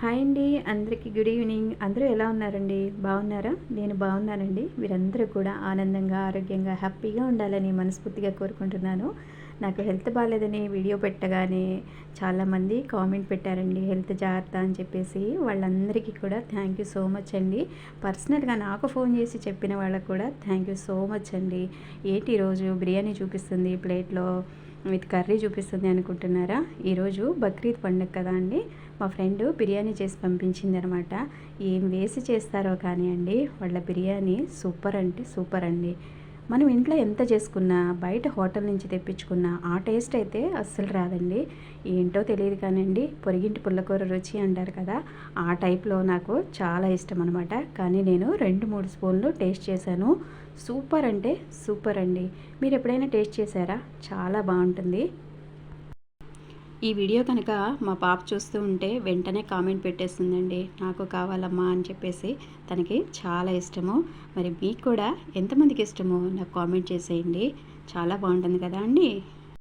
Hi అండి, అందరికీ good evening. అందరూ ఎలా ఉన్నారండి? బాగున్నారా? నేను బాగున్నానండి. మీరందరూ కూడా ఆనందంగా, ఆరోగ్యంగా, హ్యాపీగా ఉండాలని మనస్ఫూర్తిగా కోరుకుంటున్నాను. నాకు హెల్త్ బాగాలేదని వీడియో పెట్టగానే చాలామంది కామెంట్ పెట్టారండి, హెల్త్ జాగ్రత్త అని చెప్పేసి. వాళ్ళందరికీ కూడా థ్యాంక్ యూ సో మచ్ అండి. పర్సనల్గా నాకు ఫోన్ చేసి చెప్పిన వాళ్ళకు కూడా థ్యాంక్ యూ సో మచ్ అండి. ఏంటి ఈరోజు బిర్యానీ చూపిస్తుంది ప్లేట్లో విత్ కర్రీ చూపిస్తుంది అనుకుంటున్నారా? ఈరోజు బక్రీద్ పండుగ కదా అండి. మా ఫ్రెండ్ బిర్యానీ చేసి పంపించింది అనమాట. ఏం వేసి చేస్తారో కానీ అండి, వాళ్ళ బిర్యానీ సూపర్ అంటే సూపర్ అండి. మనం ఇంట్లో ఎంత చేసుకున్నా, బయట హోటల్ నుంచి తెప్పించుకున్నా ఆ టేస్ట్ అయితే అస్సలు రాదండి. ఏంటో తెలియదు కానివ్వండి, పొరిగింటి పుల్లకూర రుచి అంటారు కదా, ఆ టైప్లో నాకు చాలా ఇష్టం అనమాట. కానీ నేను 2-3 స్పూన్లు టేస్ట్ చేశాను. సూపర్ అంటే సూపర్ అండి. మీరు ఎప్పుడైనా టేస్ట్ చేశారా? చాలా బాగుంటుంది. ఈ వీడియో కనుక మా పాప చూస్తూ ఉంటే వెంటనే కామెంట్ పెట్టేస్తుందండి, నాకు కావాలమ్మా అని చెప్పేసి. తనకి చాలా ఇష్టము. మరి మీకు కూడా ఎంతమందికి ఇష్టమో నాకు కామెంట్ చేసేయండి. చాలా బాగుంటుంది కదా అండి.